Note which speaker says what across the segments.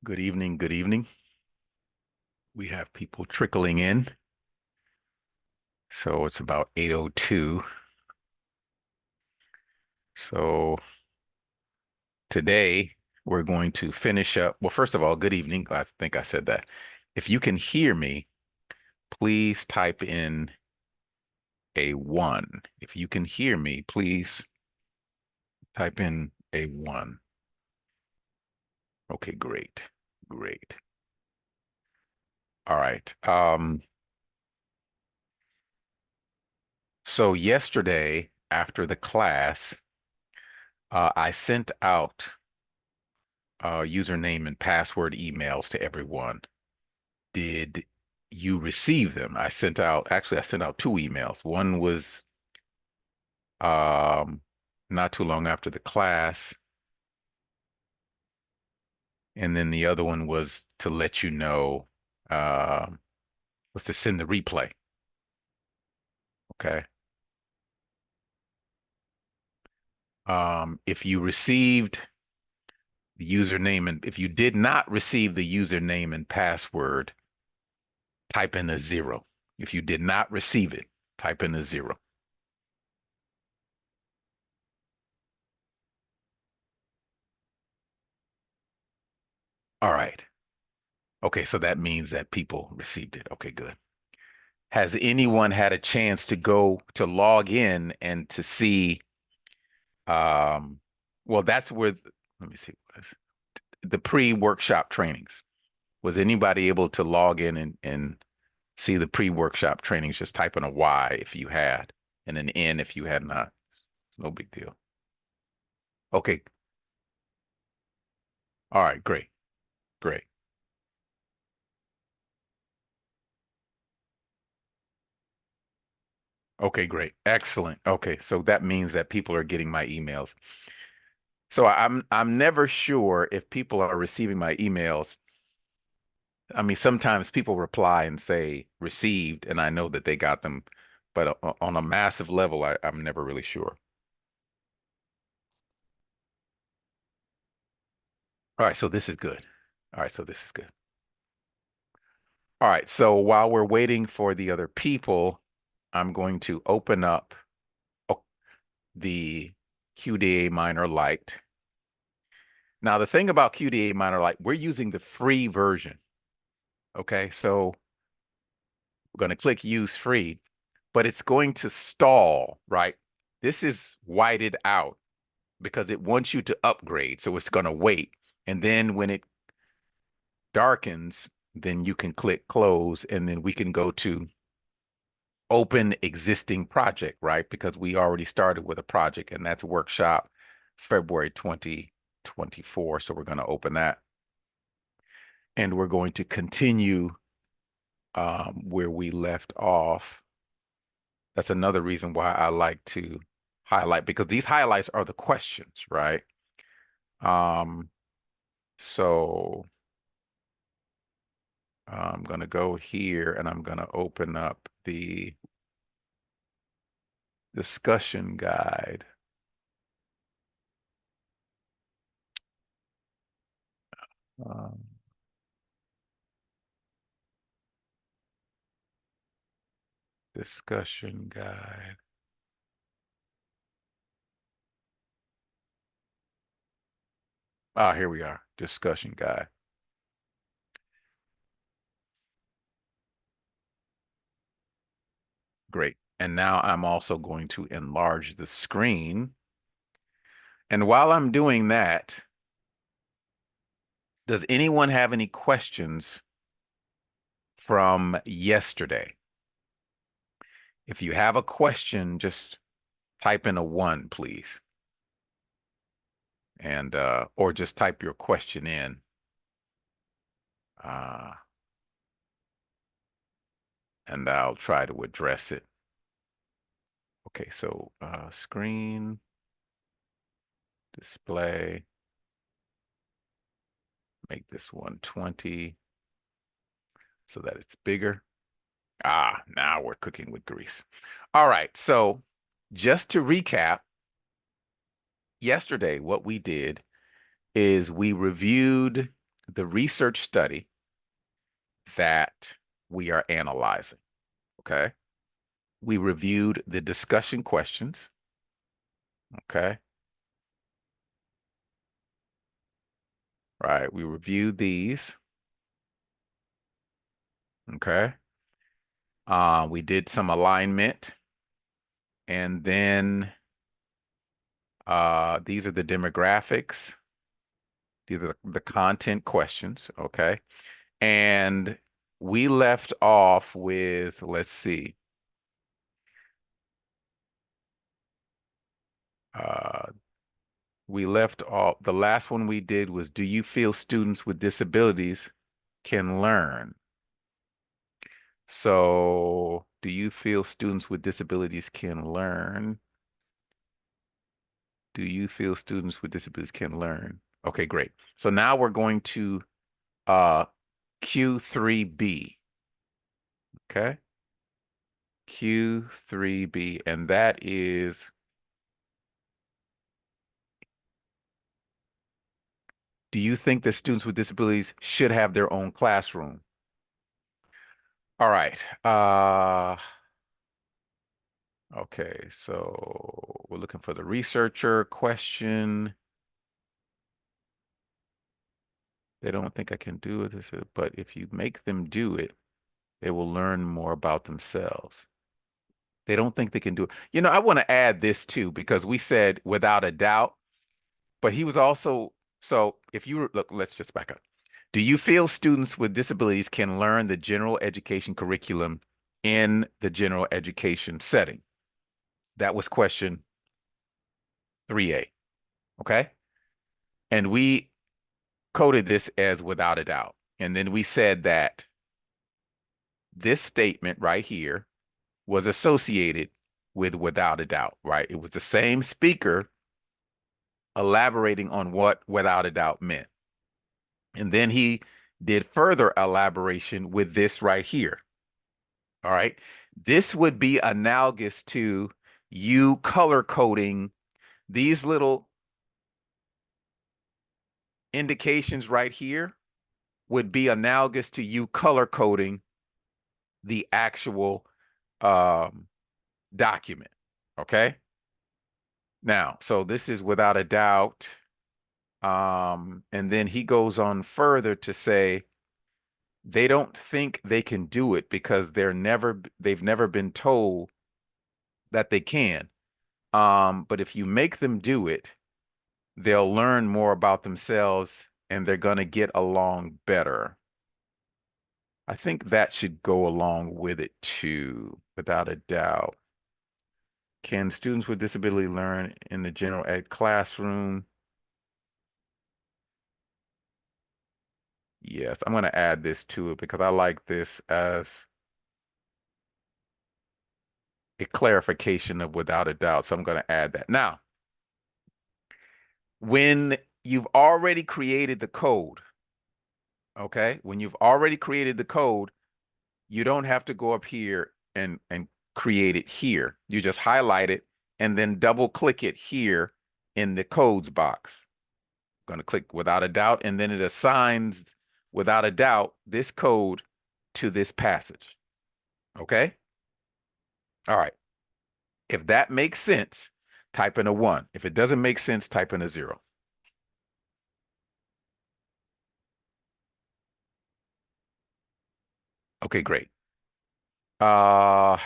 Speaker 1: Good evening. Good evening. We have people trickling in. So it's about 8:02. So today we're going to finish up. Well, first of all, good evening. I think I said that. If you can hear me, please type in a 1. If you can hear me, please type in a 1. Okay, great. Great. All right. So yesterday after the class, I sent out username and password emails to everyone. Did you receive them? I sent out two emails. One was um, not too long after the class, and then the other one was to let you know, uh, was to send the replay. Okay. If you received the username and if you did not receive the username and password, type in a 0. If you did not receive it, type in a 0. All right. Okay, so that means that people received it. Okay, good. Has anyone had a chance to go to log in and to see um well that's where let me see the pre-workshop trainings. Was anybody able to log in and see the pre-workshop trainings? Just type in a Y if you had and an N if you had not. No big deal. Okay. All right, great. Great. Okay, great. Excellent. Okay, so that means that people are getting my emails. So I'm never sure if people are receiving my emails. I mean, sometimes people reply and say received, and I know that they got them, but on a massive level, I'm never really sure. All right, so this is good. All right, so this is good. All right, so while we're waiting for the other people, I'm going to open up oh, the QDA Minor Lite. Now, the thing about QDA Minor Lite, we're using the free version. Okay, so we're going to click Use Free, but it's going to stall, right? This is whited out because it wants you to upgrade. So it's going to wait. And then when it darkens, then you can click close and then we can go to open existing project, right? Because we already started with a project and that's workshop February 2024. So we're going to open that and we're going to continue where we left off. That's another reason why I like to highlight because these highlights are the questions, right? Um, so I'm going to go here and I'm going to open up the discussion guide. Um, discussion guide. Ah, here we are. Discussion guide. Great. And now I'm also going to enlarge the screen. And while I'm doing that, does anyone have any questions from yesterday? If you have a question, just type in a 1, please. And or just type your question in. Uh, and I'll try to address it. Okay, so screen, display, make this 120 so that it's bigger. Ah, now we're cooking with grease. All right, so just to recap, yesterday what we did is we reviewed the research study that we are analyzing. Okay. We reviewed the discussion questions. Okay. Right. We reviewed these. Okay. We did some alignment, and then these are the demographics. These are the content questions. Okay. And we left off with, let's see, uh, we left off, the last one we did was, do you feel students with disabilities can learn? So, do you feel students with disabilities can learn? Do you feel students with disabilities can learn? Okay, great. So now we're going to uh, Q3B. Okay, Q3B, and that is, do you think that students with disabilities should have their own classroom? All right. Okay, so we're looking for the researcher question. They don't think I can do this, but if you make them do it, they will learn more about themselves. They don't think they can do it. You know, I want to add this too, because we said without a doubt, but he was also, so if you look, let's just back up. Do you feel students with disabilities can learn the general education curriculum in the general education setting? That was question 3A. Okay. And we coded this as without a doubt. And then we said that this statement right here was associated with without a doubt, right? It was the same speaker elaborating on what without a doubt meant. And then he did further elaboration with this right here. All right. This would be analogous to you color coding these little indications right here would be analogous to you color coding the actual um, document. Okay. Now, so this is without a doubt. And then he goes on further to say they don't think they can do it because they've never been told that they can. But if you make them do it, they'll learn more about themselves and they're going to get along better. I think that should go along with it too, without a doubt. Can students with disability learn in the general ed classroom? Yes, I'm going to add this to it because I like this as a clarification of without a doubt. So I'm going to add that. Now, when you've already created the code, okay, when you've already created the code, you don't have to go up here and create it here. You just highlight it and then double click it here in the codes box. I'm going to click without a doubt, and then it assigns without a doubt this code to this passage. Okay? All right. If that makes sense, type in a 1. If it doesn't make sense, type in a 0. Okay, great. Uh,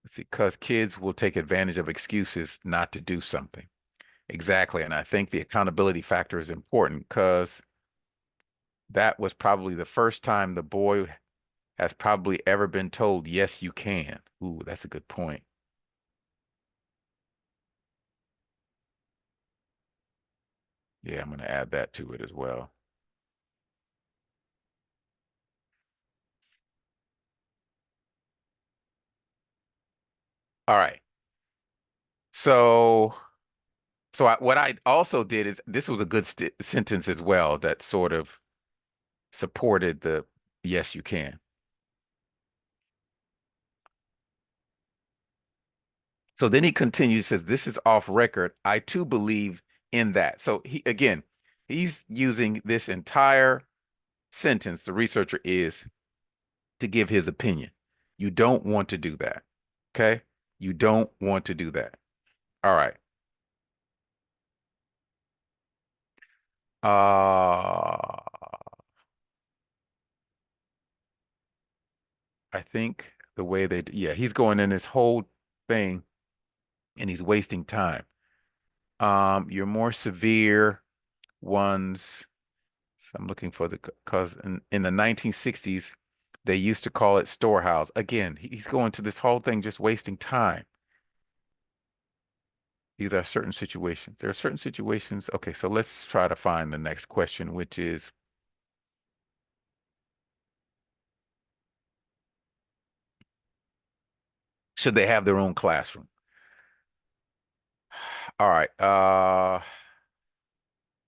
Speaker 1: let's see, because kids will take advantage of excuses not to do something. Exactly. And I think the accountability factor is important because that was probably the first time the boy has probably ever been told, yes, you can. Ooh, that's a good point. Yeah, I'm going to add that to it as well. All right. So, what I also did is this was a good st sentence as well that sort of supported the yes, you can. So then he continues, says, this is off record. I too believe in that. So he, again, He's using this entire sentence, the researcher is, to give his opinion. You don't want to do that. Okay? You don't want to do that. All right. I think the way they, yeah, he's going in this whole thing and he's wasting time. Your more severe ones, so I'm looking for the, because in the 1960s, they used to call it storehouse. Again, he's going to this whole thing just wasting time. These are certain situations. There are certain situations. Okay, so let's try to find the next question, which is, should they have their own classroom? All right.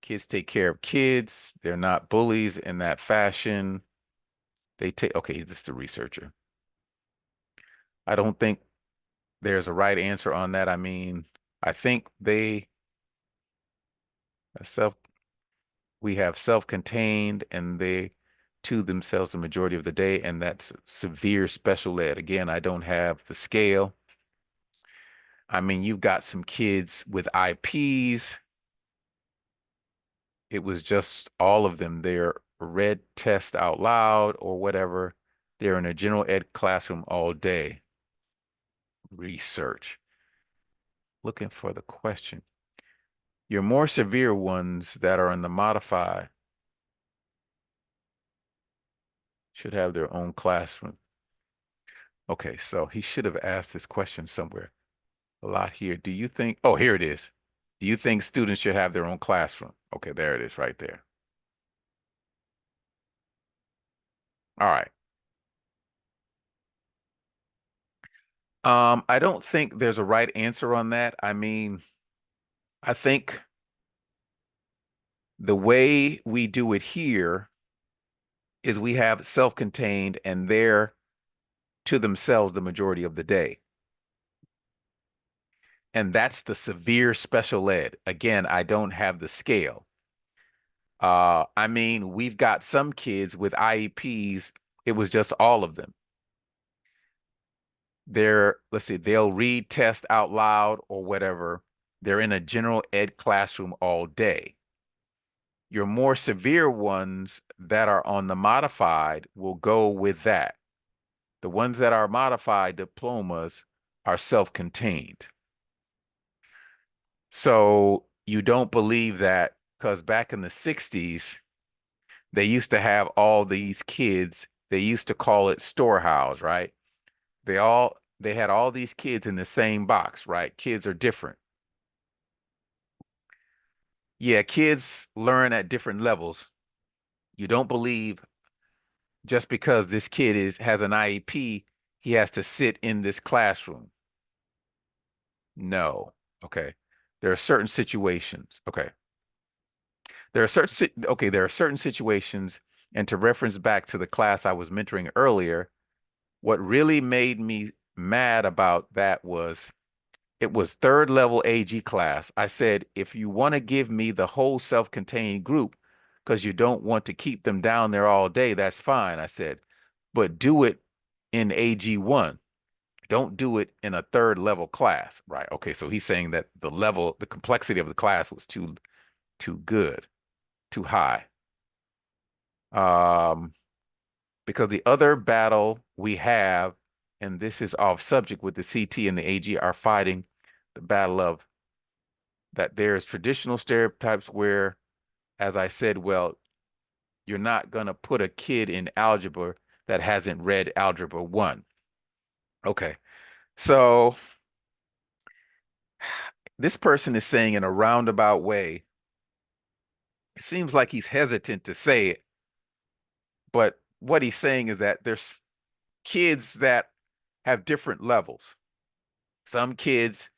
Speaker 1: Kids take care of kids. They're not bullies in that fashion. They take, okay, this is the researcher. I don't think there's a right answer on that. I mean, I think they self we have self-contained and they to themselves the majority of the day, and that's severe special ed. Again, I don't have the scale. I mean, you've got some kids with IPs. It was just all of them. They're read test out loud or whatever. They're in a general ed classroom all day. Research. Looking for the question. Your more severe ones that are in the modified should have their own classroom. Okay, so he should have asked this question somewhere. A lot here. Do you think, oh, here it is. Do you think students should have their own classroom? Okay, there it is right there. All right. I don't think there's a right answer on that. I mean, I think the way we do it here is we have self-contained and they're to themselves the majority of the day. And that's the severe special ed. Again, I don't have the scale. I mean, we've got some kids with IEPs, it was just all of them. Let's see, they'll read test out loud or whatever. They're in a general ed classroom all day. Your more severe ones that are on the modified will go with that. The ones that are modified diplomas are self-contained. So you don't believe that because back in the 60s, they used to have all these kids. They used to call it storehouse, right? They had all these kids in the same box, right? Kids are different. Yeah, kids learn at different levels. You don't believe just because this kid has an IEP, he has to sit in this classroom. No. Okay. There are certain situations. Okay. There are certain situations, and to reference back to the class I was mentoring earlier, what really made me mad about that was it was third level AG class. I said, if you want to give me the whole self-contained group because you don't want to keep them down there all day, that's fine. I said, but do it in AG1. Don't do it in a third level class, right? Okay, so he's saying that the complexity of the class was too good, too high. Um, because the other battle we have, and this is off subject with the CT and the AG, are fighting the battle of that there's traditional stereotypes where, as I said, well, you're not going to put a kid in algebra that hasn't read algebra one. Okay. So this person is saying in a roundabout way, it seems like he's hesitant to say it, but what he's saying is that there's kids that have different levels. Some kids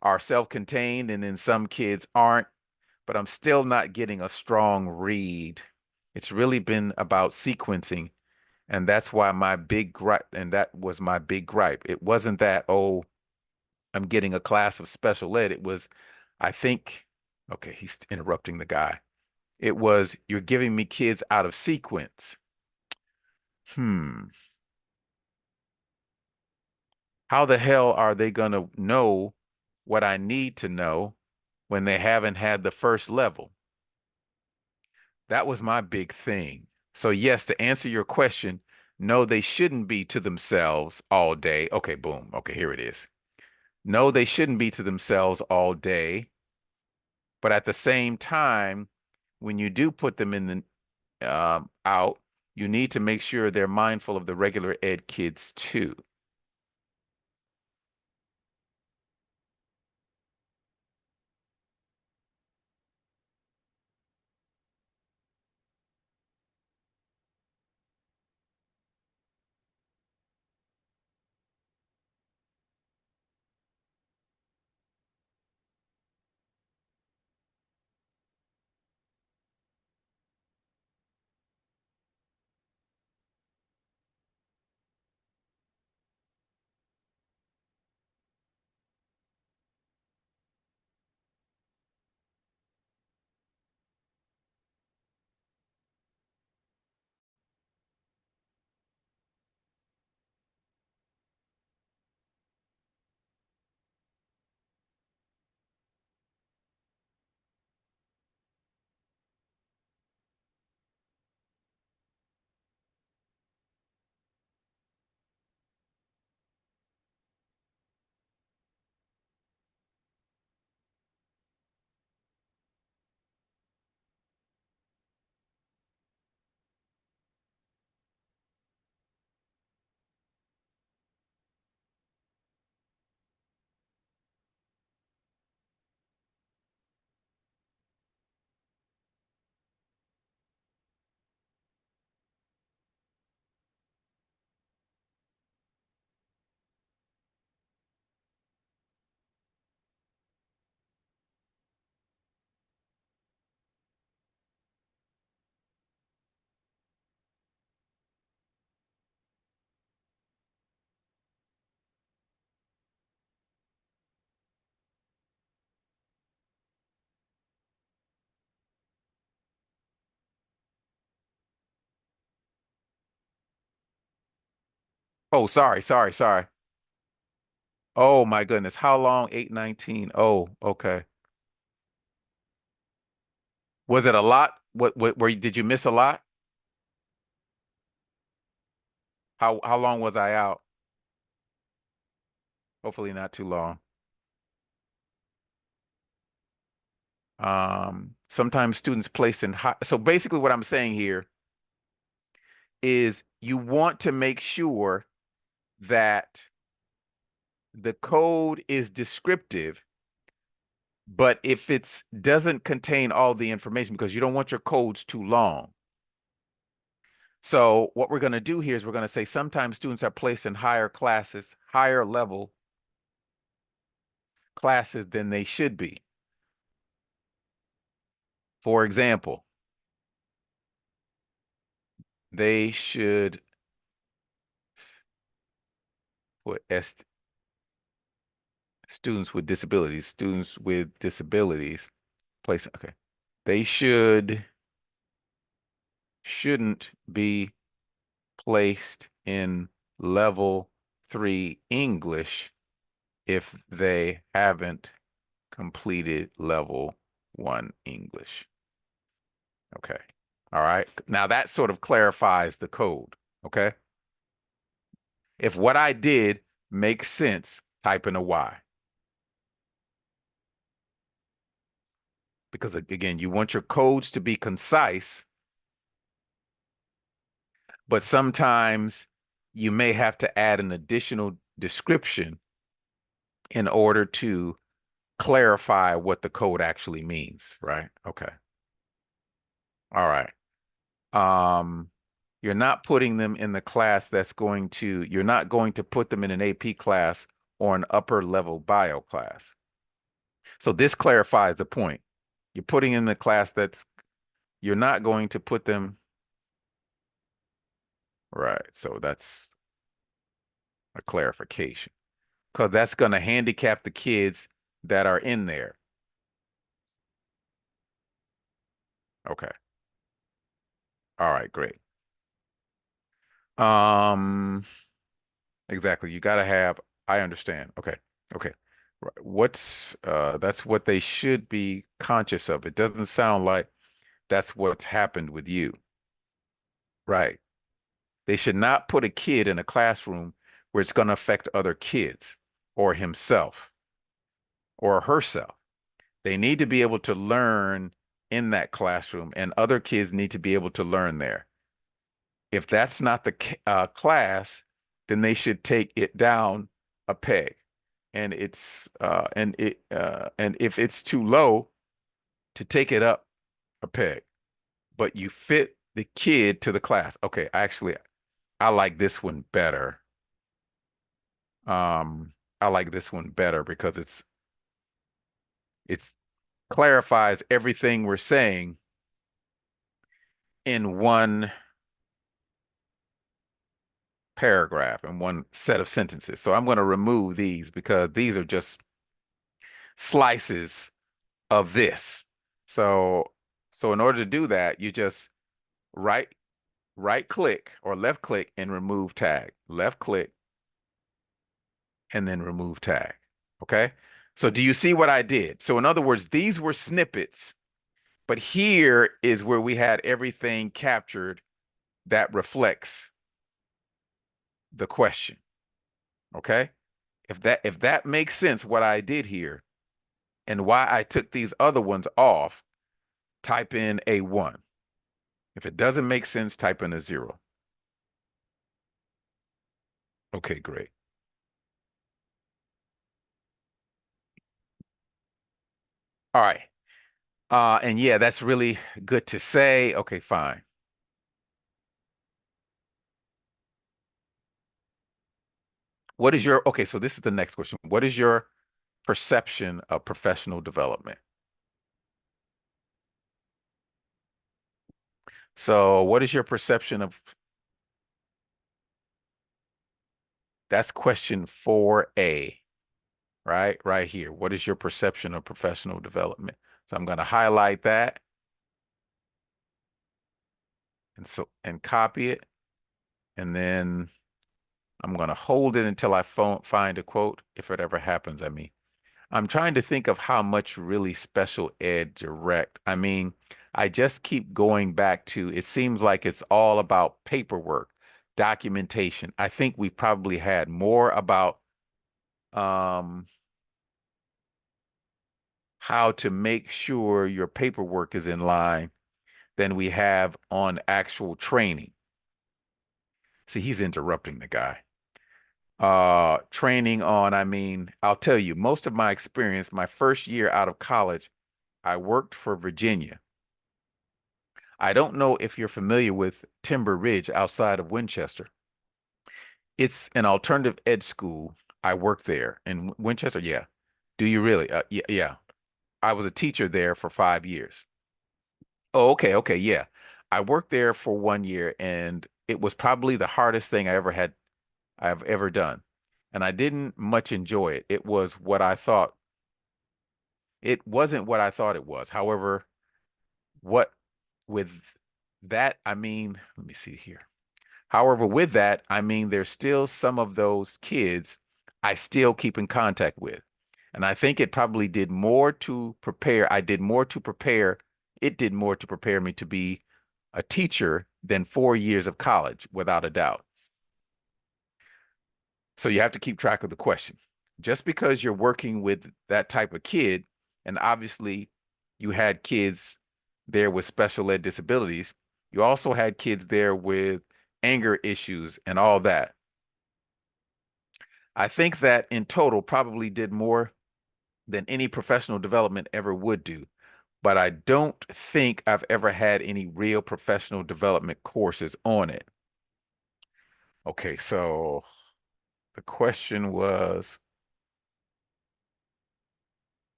Speaker 1: are self-contained and then some kids aren't, but I'm still not getting a strong read. It's really been about sequencing, and that's why my big gripe, and that was my big gripe. It wasn't that, oh, I'm getting a class of special ed. It was, I think, okay, he's interrupting the guy. It was, you're giving me kids out of sequence. Hmm. How the hell are they going to know what I need to know when they haven't had the first level? That was my big thing. So, yes, to answer your question, no, they shouldn't be to themselves all day. Okay, boom. Okay, here it is. No, they shouldn't be to themselves all day. But at the same time, when you do put them in the out, you need to make sure they're mindful of the regular ed kids too. Oh, sorry. Oh my goodness. How long? 8:19. Oh, okay. Was it a lot? Did you miss a lot? How long was I out? Hopefully not too long. Sometimes students placed in high. So basically what I'm saying here is you want to make sure that the code is descriptive, but if it's doesn't contain all the information because you don't want your codes too long. So what we're going to do here is we're going to say sometimes students are placed in higher classes, higher level classes than they should be. For example, they should put students with disabilities, place, okay. They shouldn't be placed in level 3 English if they haven't completed level 1 English. Okay. All right. Now that sort of clarifies the code. Okay. If what I did makes sense, type in a Y. Because again, you want your codes to be concise, but sometimes you may have to add an additional description in order to clarify what the code actually means, right? Okay. All right. Um, you're not putting them in the class you're not going to put them in an AP class or an upper level bio class. So this clarifies the point. You're putting in the class you're not going to put them, right. So that's a clarification because that's going to handicap the kids that are in there. Okay. All right, great. Um, exactly. You gotta have, I understand. Okay. Okay. Right. That's what they should be conscious of. It doesn't sound like that's what's happened with you. Right. They should not put a kid in a classroom where it's going to affect other kids or himself or herself. They need to be able to learn in that classroom, and other kids need to be able to learn there. If that's not the class, then they should take it down a peg. And if it's too low, to take it up a peg. But you fit the kid to the class. Okay, actually, I like this one better. Um, I like this one better because it's clarifies everything we're saying in one paragraph, in one set of sentences. So I'm going to remove these because these are just slices of this. So so in order to do that, you just right right click or left click and remove tag. Left click and then remove tag. Okay? So do you see what I did? So in other words, these were snippets, but here is where we had everything captured that reflects the question. Okay? If that makes sense what I did here and why I took these other ones off, type in a 1. If it doesn't make sense, type in a 0. Okay, great. All right. And yeah, that's really good to say. Okay, fine. What is your, okay, so this is the next question. What is your perception of professional development? So, what is your perception of, that's question 4A, right? Right here. What is your perception of professional development? So I'm going to highlight that and copy it, and then I'm going to hold it until I find a quote, if it ever happens. I mean, I'm trying to think of how much really special ed direct. I mean, I just keep going back to it seems like it's all about paperwork, documentation. I think we probably had more about um, how to make sure your paperwork is in line than we have on actual training. See, he's interrupting the guy. Training on, I mean, I'll tell you, most of my experience, my first year out of college, I worked for Virginia. I don't know if you're familiar with Timber Ridge outside of Winchester. It's an alternative ed school. I worked there in Winchester. Yeah. Do you really? Yeah, yeah. I was a teacher there for 5 years. Oh, okay, okay, yeah. I worked there for 1 year, and it was probably the hardest thing I've ever done. And I didn't much enjoy it. It wasn't what I thought it was. However, what with that, I mean, let me see here. However, with that, I mean, there's still some of those kids I still keep in contact with. And I think it probably did more to prepare. I did more to prepare. It did more to prepare me to be a teacher than 4 years of college, without a doubt. So you have to keep track of the question. Just because you're working with that type of kid, and obviously you had kids there with special ed disabilities, you also had kids there with anger issues and all that. I think that in total probably did more than any professional development ever would do, but I don't think I've ever had any real professional development courses on it. Okay, so the question was,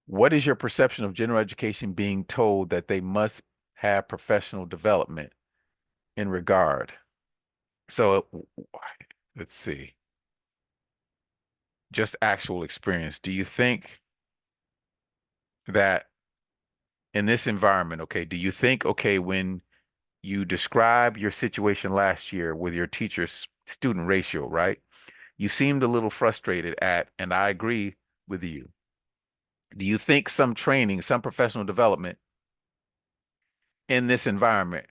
Speaker 1: what is your perception of general education being told that they must have professional development in regard? So let's see, just actual experience. Do you think that in this environment, okay, do you think, okay, when you describe your situation last year with your teacher's student ratio, right? You seemed a little frustrated at, and I agree with you. Do you think some training, some professional development in this environment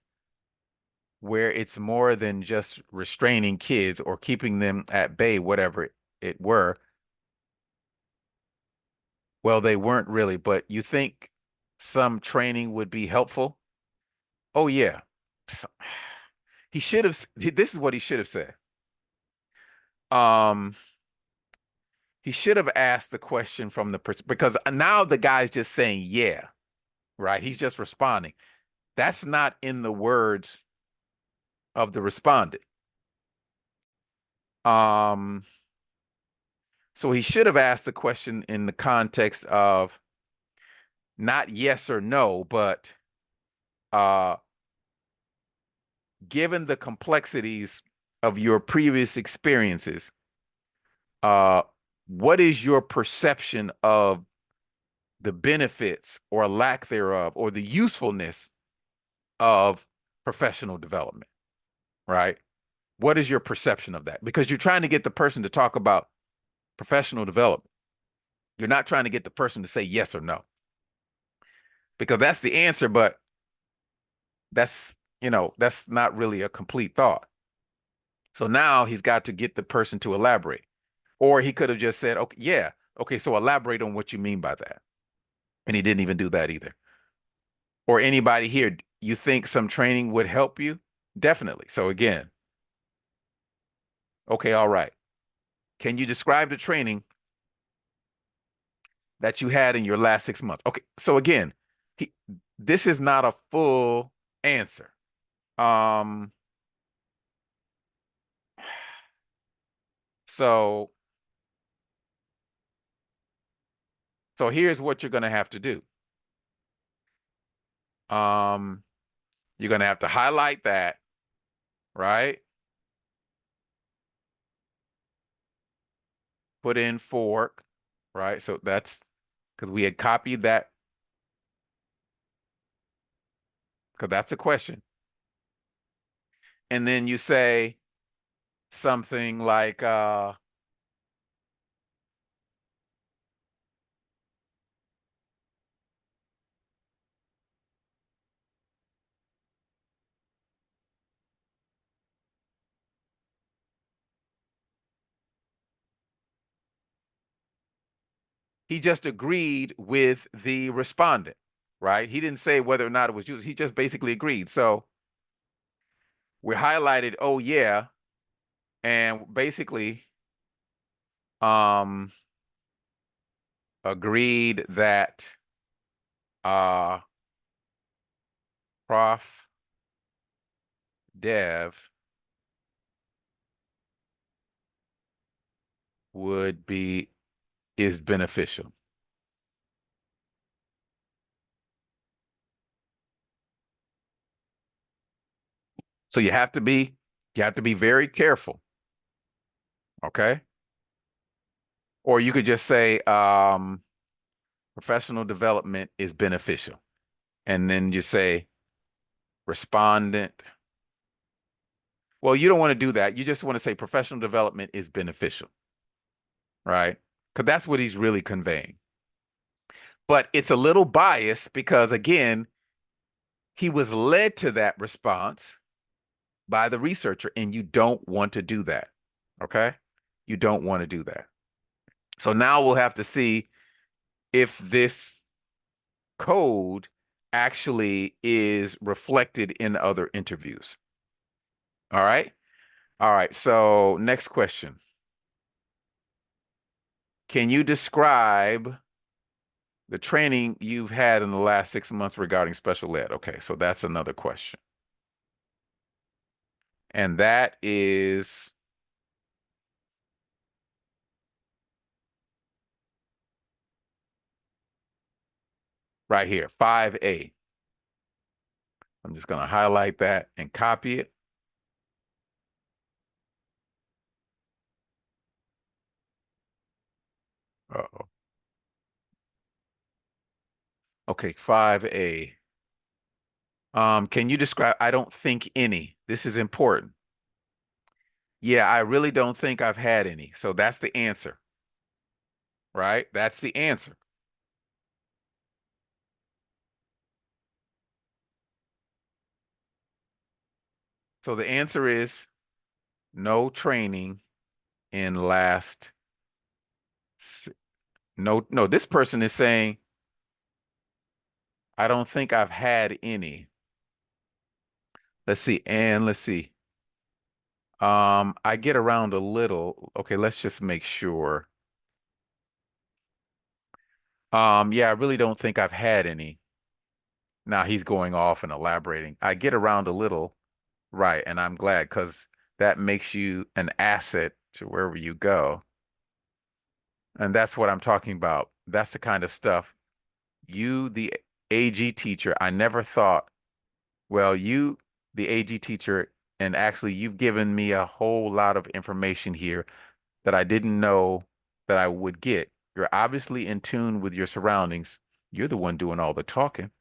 Speaker 1: where it's more than just restraining kids or keeping them at bay, whatever it were, well, they weren't really, but you think some training would be helpful? Oh, yeah. So- He should have, this is what he should have said. Um, he should have asked the question from the person because now the guy's just saying, yeah, right? He's just responding. That's not in the words of the respondent. Um, so he should have asked the question in the context of not yes or no, but uh, given the complexities of your previous experiences, uh, what is your perception of the benefits or lack thereof or the usefulness of professional development, right? What is your perception of that? Because you're trying to get the person to talk about professional development. You're not trying to get the person to say yes or no, because that's the answer, but that's not really a complete thought. So now he's got to get the person to elaborate. Or he could have just said, okay, yeah, okay, so elaborate on what you mean by that. And he didn't even do that either. Or anybody here, you think some training would help you? Definitely. So again, okay, all right. Can you describe the training that you had in your last 6 months? Okay, so again, he, this is not a full answer. Um, so so here's what you're gonna have to do. Um, you're gonna have to highlight that, right? Put in fork, right? So that's because we had copied that because that's a question. And then you say something like, he just agreed with the respondent, right? He didn't say whether or not it was used. He just basically agreed. So we highlighted, oh yeah, and basically um agreed that uh Prof Dev would be is beneficial. So you have to be very careful, okay? Or you could just say professional development is beneficial. And then you say respondent. Well, you don't want to do that. You just want to say professional development is beneficial, right? Because that's what he's really conveying. But it's a little biased because, again, he was led to that response by the researcher, and you don't want to do that. Okay? You don't want to do that. So now we'll have to see if this code actually is reflected in other interviews. All right? All right. So, next question. Can you describe the training you've had in the last 6 months regarding special ed? Okay, so that's another question. And that is right here, 5A. I'm just going to highlight that and copy it. Uh-oh. Okay. Okay, 5A. Can you describe, I don't think any. This is important. Yeah, I really don't think I've had any. So that's the answer, right? That's the answer. So the answer is no training in last, s- no, no, this person is saying, I don't think I've had any. Let's see, and let's see. I get around a little. Okay, let's just make sure. Yeah, I really don't think I've had any. Now he's going off and elaborating. I get around a little, right, and I'm glad because that makes you an asset to wherever you go. And that's what I'm talking about. That's the kind of stuff you, the AG teacher, I never thought, well, you, the AG teacher, and actually you've given me a whole lot of information here that I didn't know that I would get. You're obviously in tune with your surroundings. You're the one doing all the talking.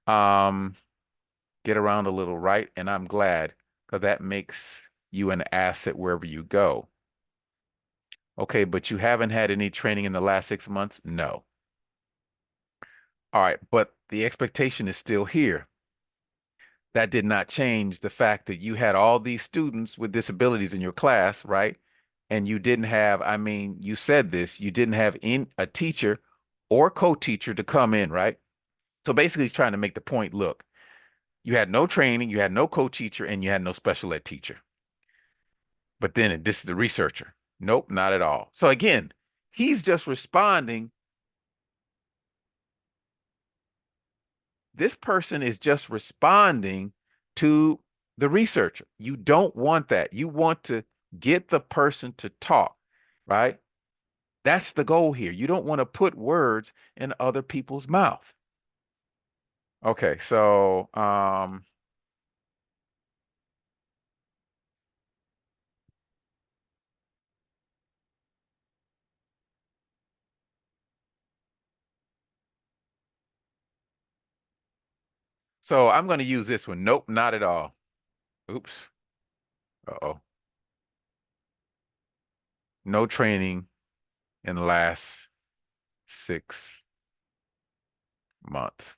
Speaker 1: Um, get around a little, right? And I'm glad because that makes you an asset wherever you go. Okay, but you haven't had any training in the last 6 months? No. All right, but the expectation is still here. That did not change the fact that you had all these students with disabilities in your class, right? And you didn't have, I mean, you said this, you didn't have in a teacher or co-teacher to come in, right? So basically he's trying to make the point, look, you had no training, you had no co-teacher, and you had no special ed teacher. But then this is the researcher. Nope, not at all. So again, he's just responding. This person is just responding to the researcher. You don't want that. You want to get the person to talk, right? That's the goal here. You don't want to put words in other people's mouth. Okay, so I'm going to use this one. Nope, not at all. Oops. Uh-oh. No training in the last 6 months.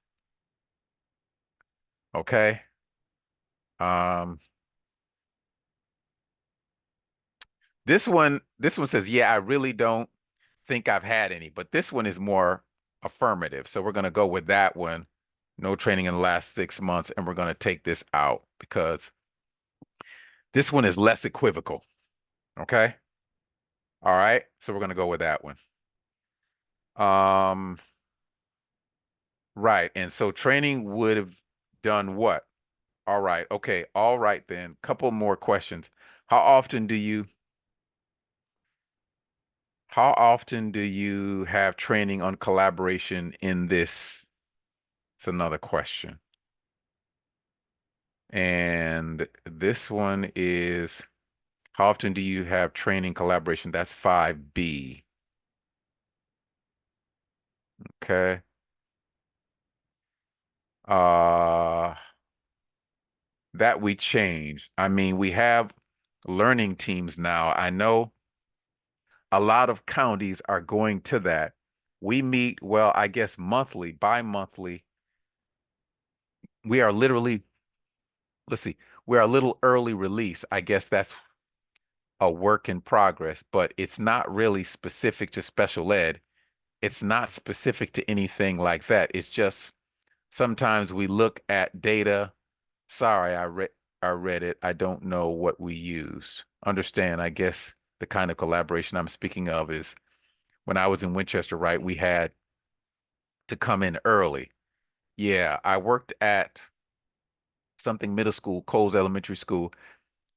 Speaker 1: Okay. Um, this one says, yeah, I really don't think I've had any, but this one is more affirmative. So we're going to go with that one. No training in the last 6 months, and we're going to take this out because this one is less equivocal. Okay. All right. So we're going to go with that one. Um, right. And so training would have done what? All right. Okay. All right then. Couple more questions. How often do you how often do you have training on collaboration in this? It's another question. And this one is how often do you have training collaboration? That's 5B. Okay. Uh, that we changed. I mean, we have learning teams now. I know a lot of counties are going to that. We meet, well, I guess monthly, bi-monthly. We are literally, let's see, we're a little early release. I guess that's a work in progress, but it's not really specific to special ed. It's not specific to anything like that. It's just sometimes we look at data. Sorry, I read it. I don't know what we use. Understand, I guess the kind of collaboration I'm speaking of is when I was in Winchester, right? We had to come in early. Yeah, I worked at something middle school, Coles Elementary School.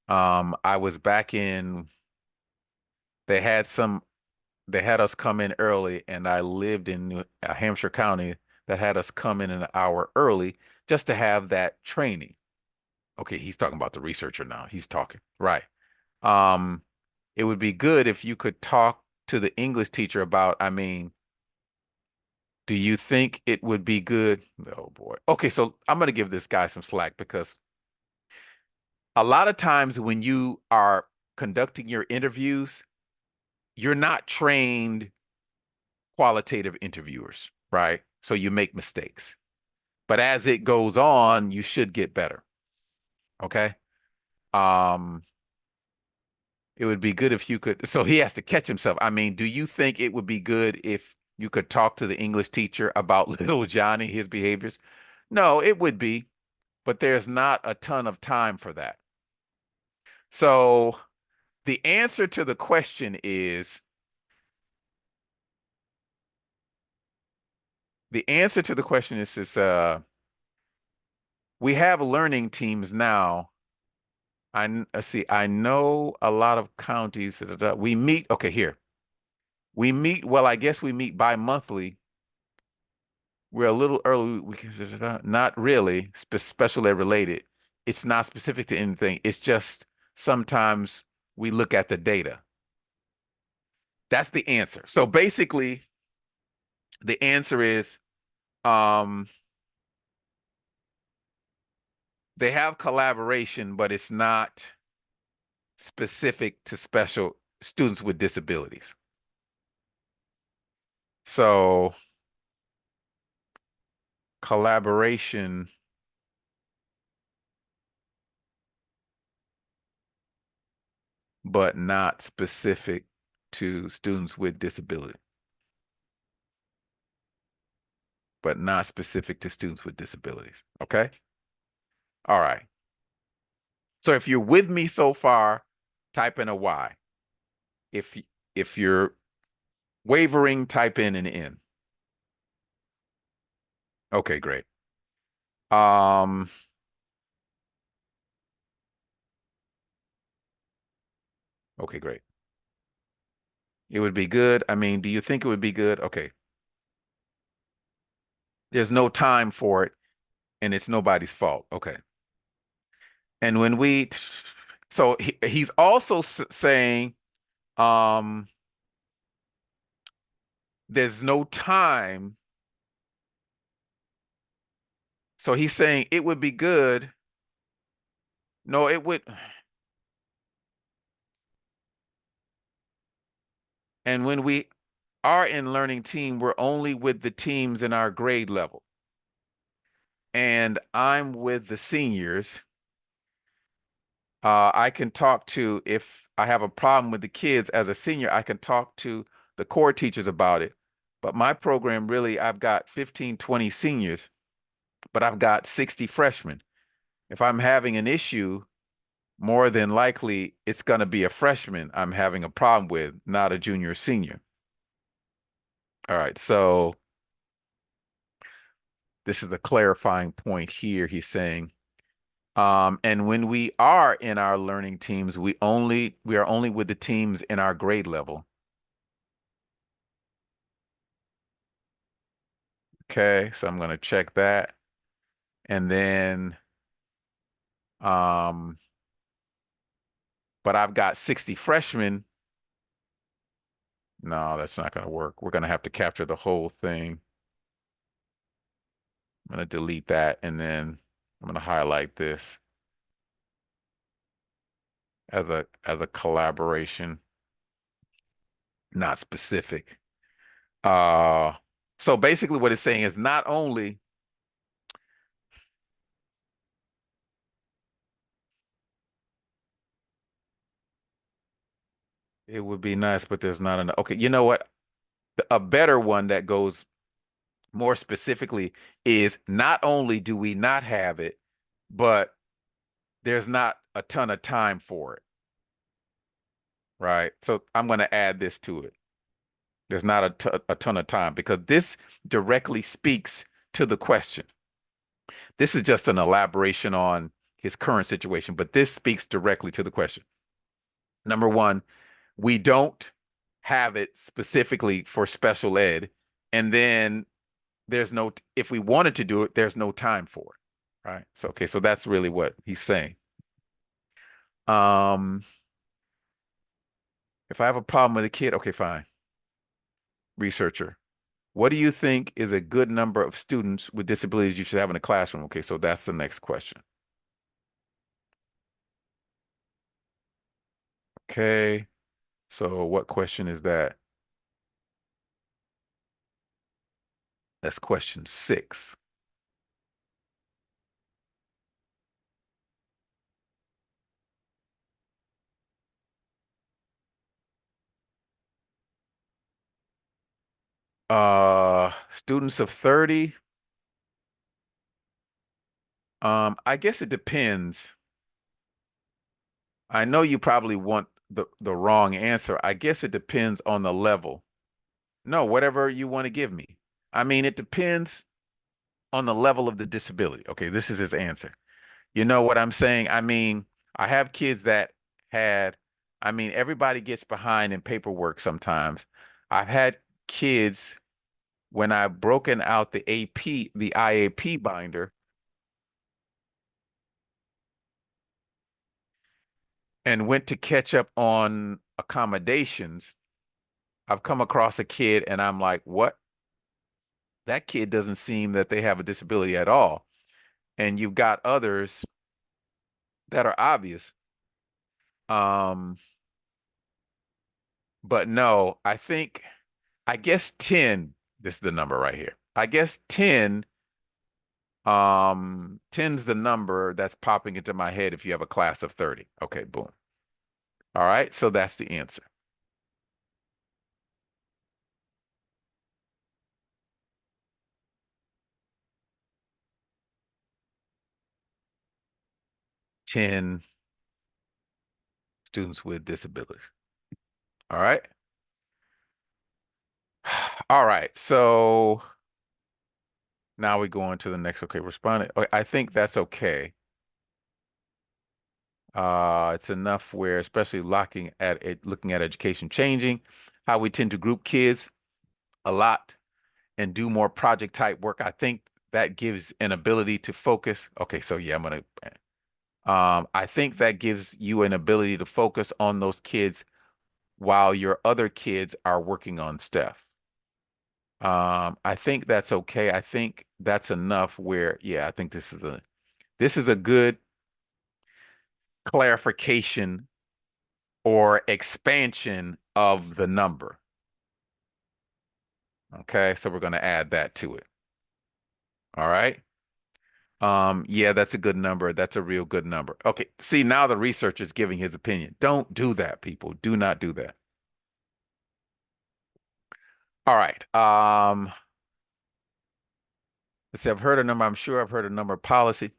Speaker 1: I was back in, they had some, they had us come in early, and I lived in Hampshire County that had us come in an hour early just to have that training. Okay, he's talking about the researcher now. He's talking. Right. Um, it would be good if you could talk to the English teacher about, I mean, Do you think it would be good? Oh boy. Okay, so I'm going to give this guy some slack because a lot of times when you are conducting your interviews, you're not trained qualitative interviewers, right? So you make mistakes. But as it goes on, you should get better. Okay. Um, it would be good if you could. So he has to catch himself. I mean, do you think it would be good if you could talk to the English teacher about little Johnny, his behaviors? No, it would be, but there's not a ton of time for that. So the answer to the question is the answer to the question is we have learning teams now. See. I know a lot of counties. We meet. Okay, here we meet. Well, I guess we meet bi-monthly. We're a little early. Not really special ed related. It's not specific to anything. It's just sometimes we look at the data. That's the answer. So basically, the answer is um, they have collaboration, but it's not specific to special students with disabilities. So collaboration, but not specific to students with disability, but not specific to students with disabilities. Okay. All right. So if you're with me so far, type in a Y. If if you're wavering, type in an N. Okay, great. Um, okay, great. It would be good. I mean, do you think it would be good? Okay. There's no time for it, and it's nobody's fault. Okay. And when so he's also saying, um, there's no time. So he's saying it would be good. No, it would. And when we are in learning team, we're only with the teams in our grade level. And I'm with the seniors. I can talk to, if I have a problem with the kids as a senior, I can talk to the core teachers about it. But my program really, I've got 15, 20 seniors, but I've got 60 freshmen. If I'm having an issue, more than likely it's going to be a freshman I'm having a problem with, not a junior or senior. All right, so this is a clarifying point here. He's saying, and when we are in our learning teams, we are only with the teams in our grade level. Okay, so I'm going to check that. And then, um, but I've got 60 freshmen. No, that's not going to work. We're going to have to capture the whole thing. I'm going to delete that, and then I'm going to highlight this as a collaboration, not specific. Uh, so basically what it's saying is not only it would be nice, but there's not enough. Okay, you know what? A better one that goes more specifically is not only do we not have it, but there's not a ton of time for it, right? So I'm going to add this to it. There's not a ton of time because this directly speaks to the question. This is just an elaboration on his current situation, but this speaks directly to the question. Number one, we don't have it specifically for special ed. And then there's no, if we wanted to do it, there's no time for it. Right. So, okay. So that's really what he's saying. Um, if I have a problem with a kid, okay, fine. Researcher. What do you think is a good number of students with disabilities you should have in a classroom? Okay, so that's the next question. Okay, so what question is that? That's question six. Students of 30. I guess it depends. I know you probably want the wrong answer. I guess it depends on the level. No, whatever you want to give me. I mean, it depends on the level of the disability. Okay, this is his answer. You know what I'm saying? I mean, I have kids that had, I mean, everybody gets behind in paperwork sometimes. I've had kids when I've broken out the AP, the IAP binder, and went to catch up on accommodations. I've come across a kid and I'm like, what? That kid doesn't seem that they have a disability at all. And you've got others that are obvious. Um, but no, I guess 10, this is the number right here. I guess 10, 10's the number that's popping into my head if you have a class of 30. Okay, boom. All right, so that's the answer. 10 students with disabilities. All right. All right. So now we go on to the next. Okay, responded. Okay, I think that's okay. It's enough where, especially looking at education changing, how we tend to group kids a lot and do more project type work. I think that gives an ability to focus. Okay, so yeah, I'm gonna. I think that gives you an ability to focus on those kids while your other kids are working on stuff. I think that's okay. I think that's enough where, yeah, I think this is a good clarification or expansion of the number. Okay, so we're going to add that to it. All right. Yeah, that's a good number. That's a real good number. Okay, see, now the researcher is giving his opinion. Don't do that, people. Do not do that. All right. Let's see, I've heard a number. I'm sure I've heard a number of policy.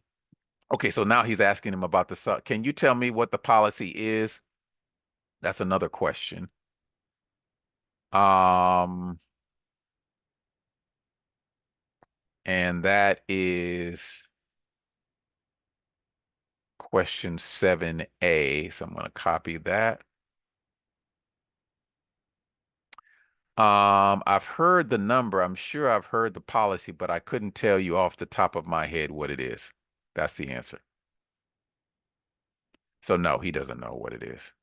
Speaker 1: Okay, so now he's asking him about can you tell me what the policy is? That's another question. Um, and that is question 7A. So I'm going to copy that. I've heard the number. I'm sure I've heard the policy, but I couldn't tell you off the top of my head what it is. That's the answer. So no, he doesn't know what it is.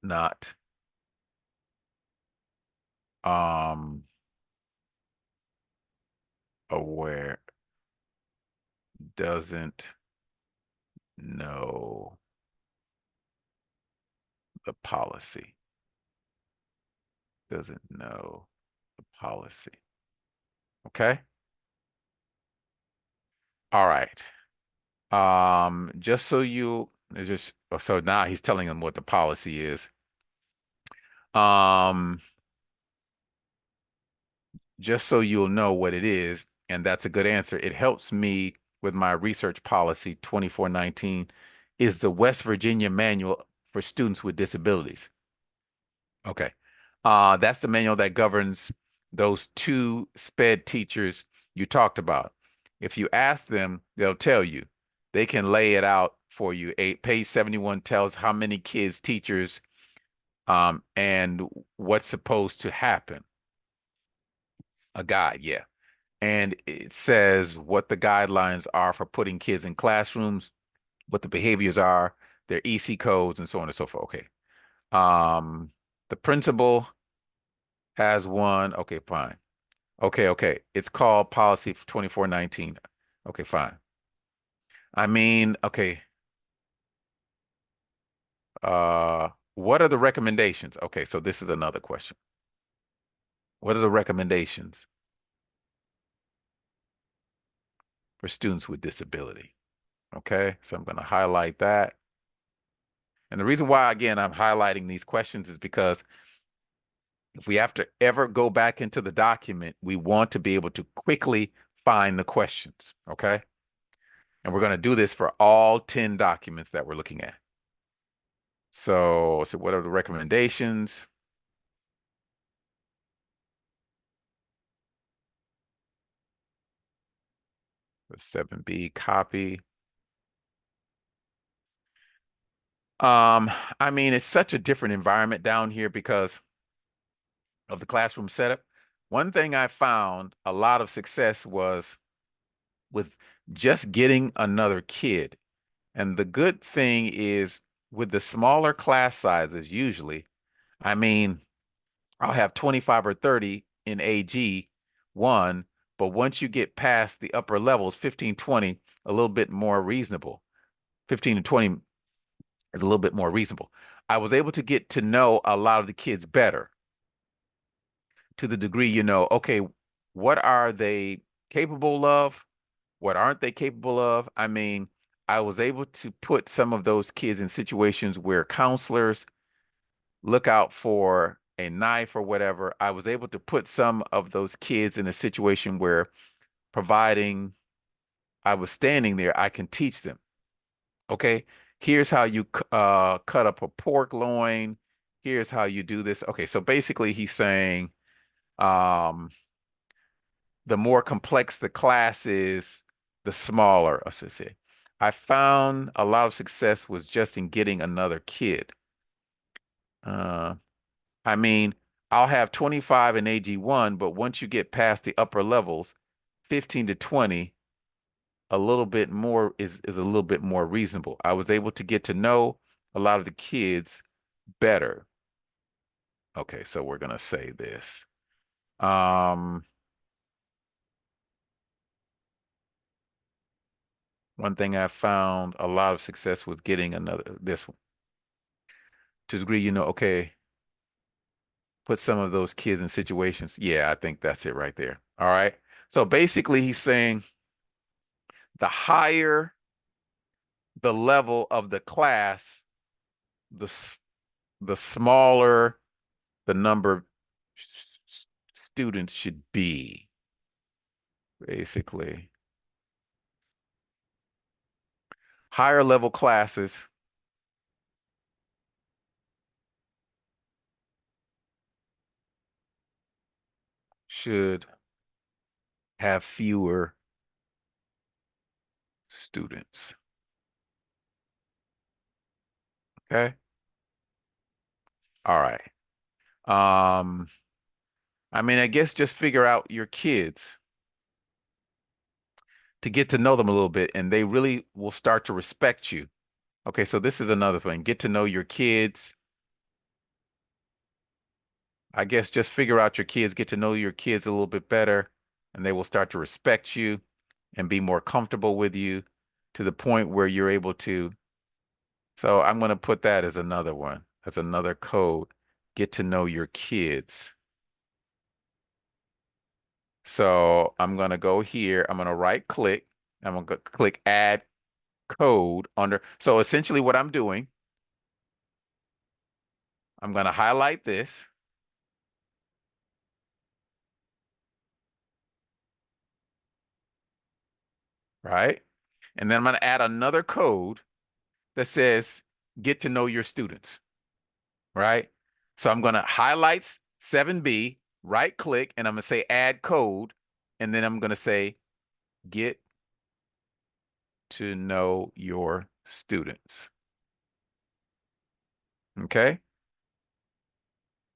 Speaker 1: Not um aware, doesn't know the policy. Doesn't know the policy. Okay? All right. Just so you it's just so now he's telling them what the policy is. Um, just so you'll know what it is, and that's a good answer. It helps me with my research policy 2419 is the West Virginia Manual for Students with Disabilities. Okay. That's the manual that governs those two SPED teachers you talked about. If you ask them, they'll tell you. They can lay it out for you. Page 71 tells how many kids, teachers, and what's supposed to happen. A guide, yeah. and it says what the guidelines are for putting kids in classrooms, what the behaviors are, their EC codes, and so on and so forth. Okay. Um, the principal has one. Okay, fine. Okay, okay. It's called policy 2419. Okay, fine. I mean, okay. What are the recommendations? Okay, so this is another question. What are the recommendations for students with disability? Okay, so I'm going to highlight that. And the reason why, again, I'm highlighting these questions is because if we have to ever go back into the document, we want to be able to quickly find the questions. Okay, and we're going to do this for all 10 documents that we're looking at. So what are the recommendations? The 7B copy. Um, I mean, it's such a different environment down here because of the classroom setup. One thing I found a lot of success was with just getting another kid. And the good thing is with the smaller class sizes, usually, I mean, I'll have 25 or 30 in AG one, but once you get past the upper levels, 15, 20, a little bit more reasonable. 15 to 20 is a little bit more reasonable. I was able to get to know a lot of the kids better to the degree, okay, what are they capable of? What aren't they capable of? I mean, I was able to put some of those kids in situations where counselors look out for a knife or whatever. I was able to put some of those kids in a situation where providing I was standing there, I can teach them. Okay, here's how you cut up a pork loin. Here's how you do this. Okay, so basically he's saying um, the more complex the class is, the smaller associate. I found a lot of success was just in getting another kid. Uh, I mean, I'll have 25 in AG1, but once you get past the upper levels, 15 to 20, a little bit more is a little bit more reasonable. I was able to get to know a lot of the kids better. Okay, so we're gonna say this. Um, One thing I found a lot of success with getting this one to the degree, okay, put some of those kids in situations. Yeah, I think that's it right there. All right. So basically, he's saying the higher the level of the class, the the smaller the number of students should be. Basically, higher level classes should have fewer students. Okay. All right. Um, I mean, I guess just figure out your kids to get to know them a little bit, and they really will start to respect you. Okay, so this is another thing. Get to know your kids. I guess just figure out your kids, get to know your kids a little bit better, and they will start to respect you and be more comfortable with you to the point where you're able to. So I'm going to put that as another one. That's another code. Get to know your kids. So I'm going to go here. I'm going to right click. I'm going to click add code under. So essentially what I'm doing, I'm going to highlight this, right? And then I'm going to add another code that says get to know your students, right? So I'm going to highlight 7B, right click, and I'm going to say add code. And then I'm going to say get to know your students. Okay.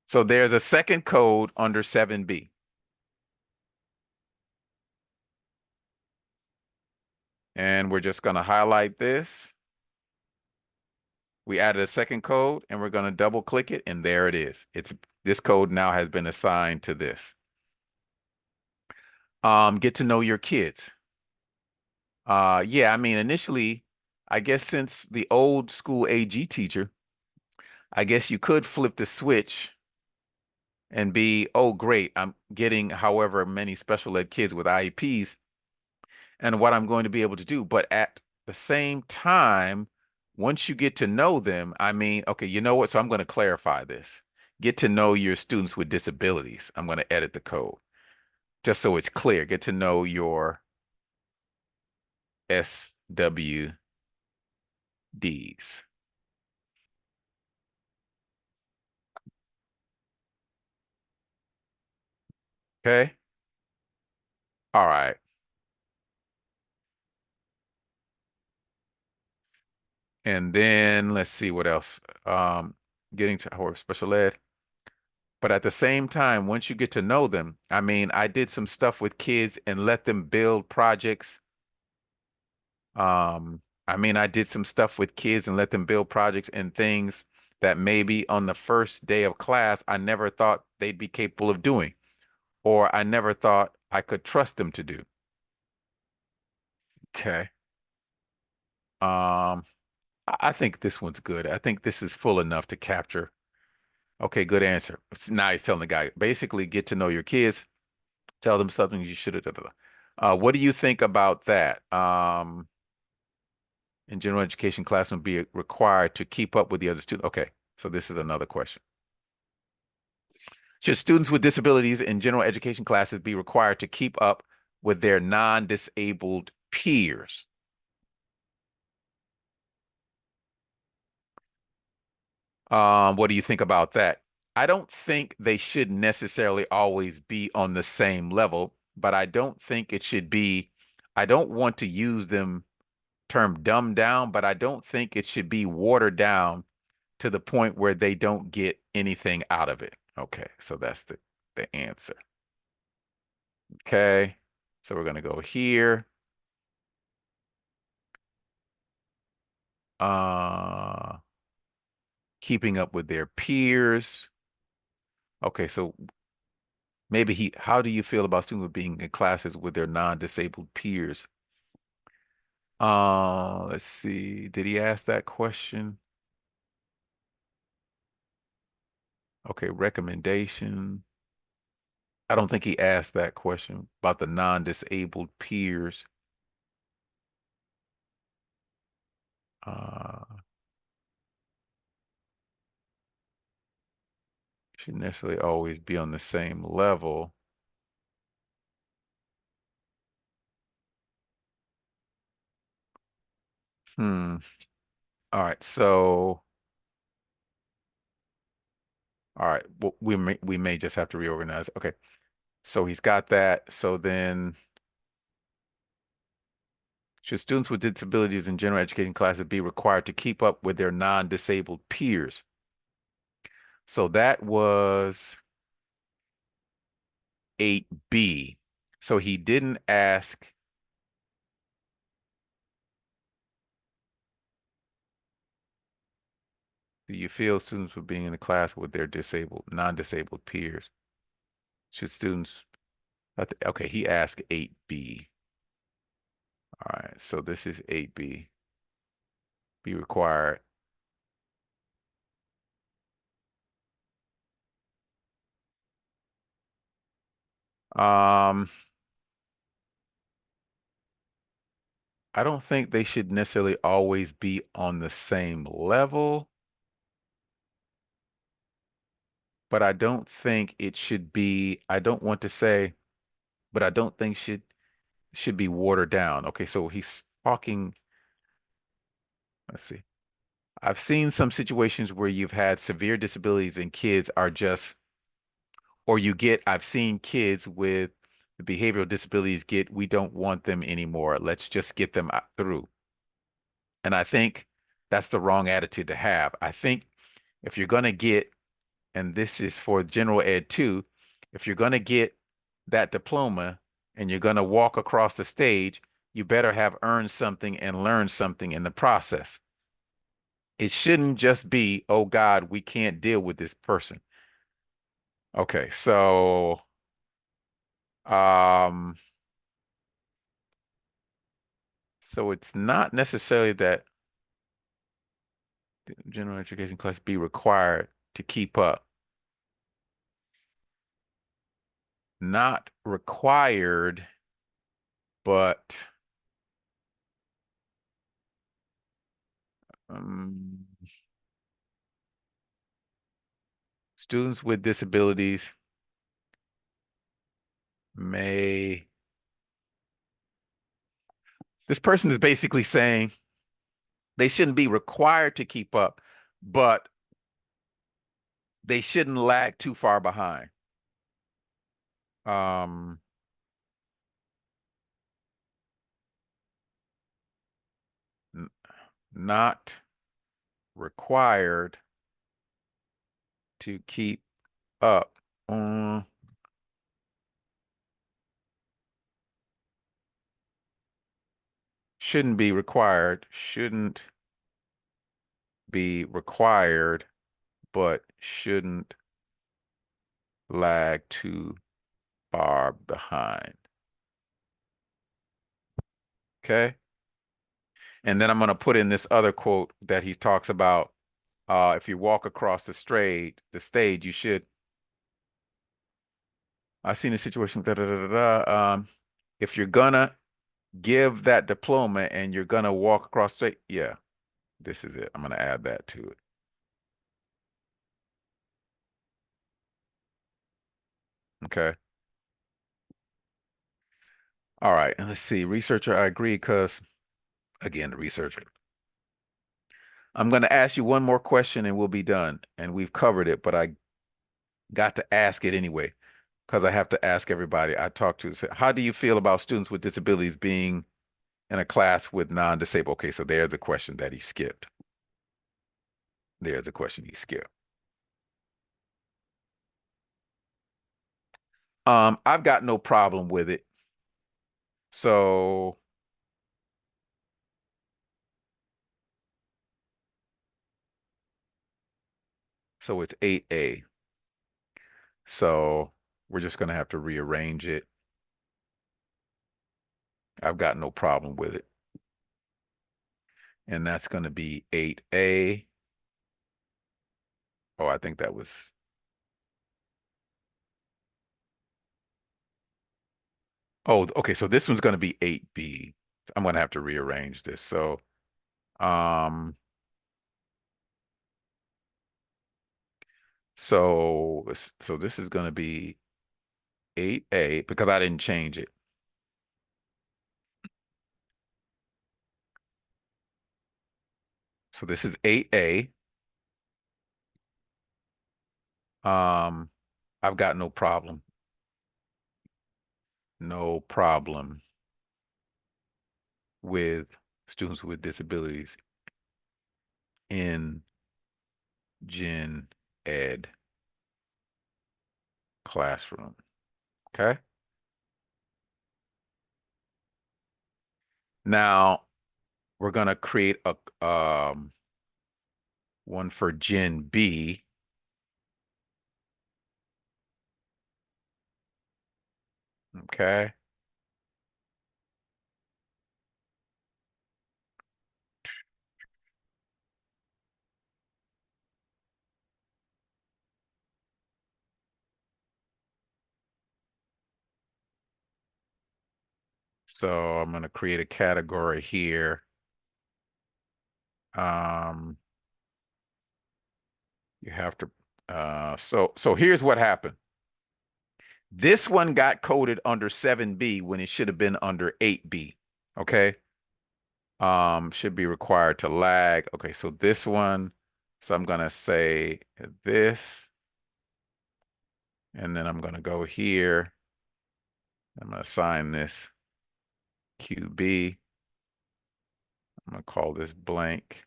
Speaker 1: So there's a second code under 7B. And we're just going to highlight this. We added a second code and we're going to double click it and there it is. This code now has been assigned to this. Get to know your kids. Yeah, I mean, initially, I guess since the old school AG teacher, I guess you could flip the switch and be, oh, great, I'm getting however many special ed kids with IEPs and what I'm going to be able to do. But at the same time, once you get to know them, I mean, okay, you know what? So I'm going to clarify this. Get to know your students with disabilities. I'm going to edit the code just so it's clear. Get to know your SWDs. Okay. All right. And then let's see what else. Getting to our special ed. But at the same time, once you get to know them, I mean, I did some stuff with kids and let them build projects. I mean, I did some stuff with kids and let them build projects and things that maybe on the first day of class, I never thought they'd be capable of doing, or I never thought I could trust them to do. Okay. Um, I think this one's good. I think this is full enough to capture. Okay, good answer. Now he's telling the guy, basically get to know your kids, tell them something you should have. What do you think about that? In general education classroom be required to keep up with the other students? Okay, so this is another question. Should students with disabilities in general education classes be required to keep up with their non-disabled peers? What do you think about that? I don't think they should necessarily always be on the same level, but I don't think it should be, I don't want to use them term dumbed down, but I don't think it should be watered down to the point where they don't get anything out of it. Okay, so that's the answer. Okay, so we're gonna go here. Uh, Keeping up with their peers. Okay, so maybe how do you feel about students being in classes with their non-disabled peers? Let's see. Did he ask that question? Okay, recommendation. I don't think he asked that question about the non-disabled peers. Uh, should necessarily always be on the same level. Hmm. All right. So, all right. We may just have to reorganize. Okay. So he's got that. So then, should students with disabilities in general education classes be required to keep up with their non-disabled peers? So that was 8B. So he didn't ask, do you feel students were being in a class with their non-disabled peers? Should students, okay, he asked 8B. All right, so this is 8B. Be required. Um, I don't think they should necessarily always be on the same level, but I don't think it should be, I don't want to say, but I don't think should be watered down. Okay, so he's talking, let's see. I've seen some situations where you've had severe disabilities and kids are just, or I've seen kids with the behavioral disabilities we don't want them anymore. Let's just get them through. And I think that's the wrong attitude to have. I think if you're going to get, and this is for general ed too, if you're going to get that diploma and you're going to walk across the stage, you better have earned something and learned something in the process. It shouldn't just be, oh God, we can't deal with this person. Okay, um, so it's not necessarily that general education class be required to keep up. Not required, but um, students with disabilities may. This person is basically saying they shouldn't be required to keep up, but they shouldn't lag too far behind. Um, not required to keep up. Shouldn't be required. Shouldn't be required, but shouldn't lag too far behind. Okay. And then I'm going to put in this other quote that he talks about. If you walk across the stage, you should. I seen a situation. Da, da, da, da, da, if you're gonna give that diploma and you're gonna walk across the, yeah, this is it. I'm gonna add that to it. Okay. All right. And let's see. Researcher, I agree because again, the researcher. I'm gonna ask you one more question and we'll be done. And we've covered it, but I got to ask it anyway because I have to ask everybody I talk to. So how do you feel about students with disabilities being in a class with non-disabled? Okay, so there's the question that he skipped. There's the question he skipped. I've got no problem with it. So, so it's 8A. So we're just gonna have to rearrange it. I've got no problem with it. And that's gonna be 8A. Oh, I think that was, oh, okay. So this one's gonna be 8B. I'm gonna have to rearrange this. Um, so this is gonna be 8A because I didn't change it. So this is 8A. Um, I've got no problem. No problem with students with disabilities in gen ed classroom. Okay. Now we're gonna create a one for gen B. Okay. So I'm gonna create a category here. Um, you have to so here's what happened. This one got coded under 7B when it should have been under 8B. Okay. Should be required to lag. Okay, so this one, so I'm gonna say this, and then I'm gonna go here. I'm gonna assign this QB. I'm gonna call this blank.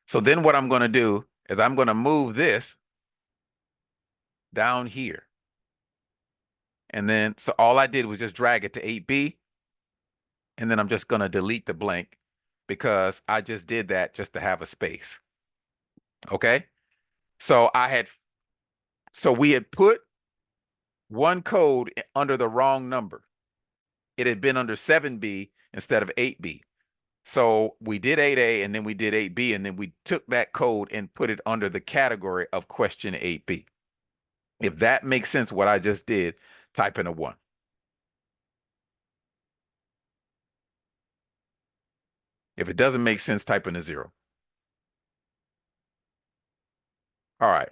Speaker 1: So then what I'm gonna do is I'm gonna move this down here. And then, so all I did was just drag it to 8B, and then I'm just going to delete the blank because I just did that just to have a space. Okay. So we had put one code under the wrong number. It had been under 7B instead of 8B. So we did 8A and then we did 8B, and then we took that code and put it under the category of question 8B. If that makes sense, what I just did, type in a 1. If it doesn't make sense, type in a 0. All right.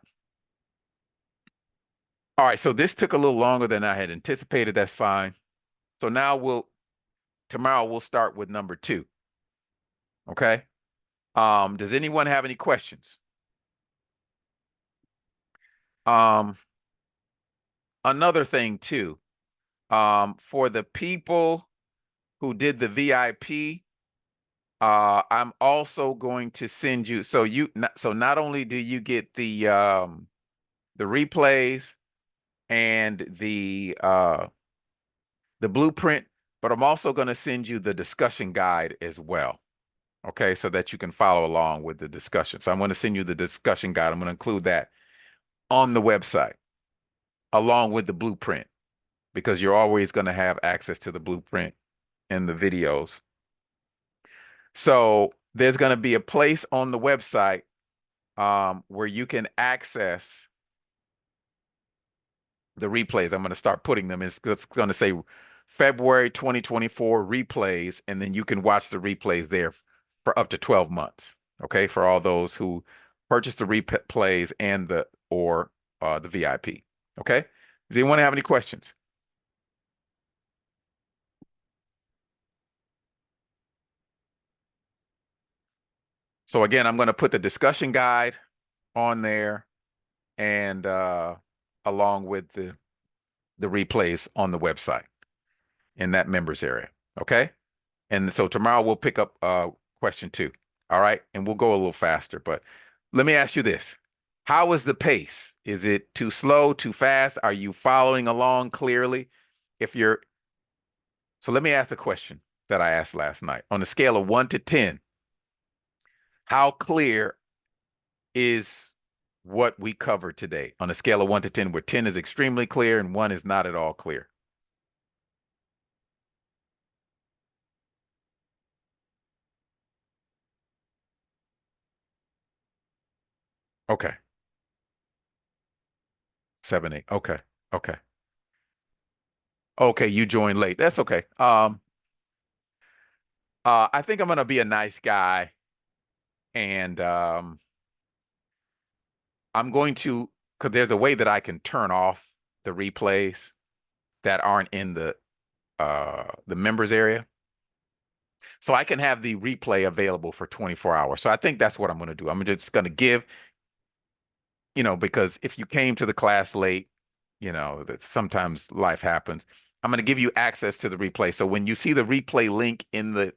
Speaker 1: All right, so this took a little longer than I had anticipated. That's fine. So now tomorrow we'll start with number 2. Okay. Does anyone have any questions? Another thing too, for the people who did the VIP, I'm also going to send you, so not only do you get the replays and the blueprint, but I'm also going to send you the discussion guide as well. Okay, so that you can follow along with the discussion. So I'm going to send you the discussion guide. I'm going to include that on the website along with the blueprint, because you're always going to have access to the blueprint and the videos. So there's going to be a place on the website where you can access the replays. I'm going to start putting them. It's going to say February 2024 replays, and then you can watch the replays there for up to 12 months. Okay, for all those who purchase the replays and the VIP. Okay, does anyone have any questions? So again, I'm going to put the discussion guide on there, and along with the replays on the website in that members area. Okay. And so tomorrow we'll pick up question 2. All right. And we'll go a little faster, but let me ask you this. How is the pace? Is it too slow, too fast? Are you following along clearly? So let me ask the question that I asked last night. On a scale of 1 to 10, how clear is what we covered today? On a scale of 1 to 10, where 10 is extremely clear and 1 is not at all clear. Okay. 7, 8. Okay. Okay. Okay, you joined late. That's okay. I think I'm gonna be a nice guy, and I'm going to, because there's a way that I can turn off the replays that aren't in the members area. So I can have the replay available for 24 hours. So I think that's what I'm gonna do. I'm just gonna give, because if you came to the class late, that sometimes life happens. I'm gonna give you access to the replay. So when you see the replay link in the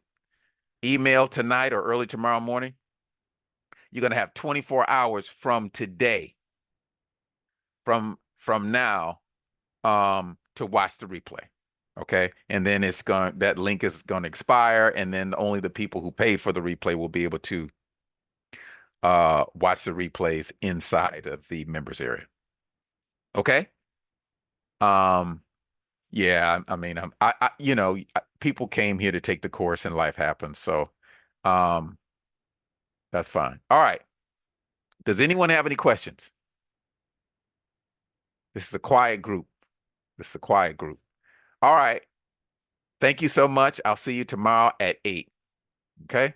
Speaker 1: email tonight or early tomorrow morning, you're going to have 24 hours from today, from now, to watch the replay. Okay. And then that link is going to expire. And then only the people who paid for the replay will be able to watch the replays inside of the members area. Okay. Um, yeah, I mean, people came here to take the course and life happens. So, um, that's fine. All right. Does anyone have any questions? This is a quiet group. This is a quiet group. All right. Thank you so much. I'll see you tomorrow at 8. Okay?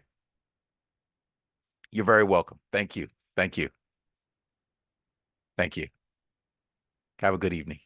Speaker 1: You're very welcome. Thank you. Thank you. Thank you. Have a good evening.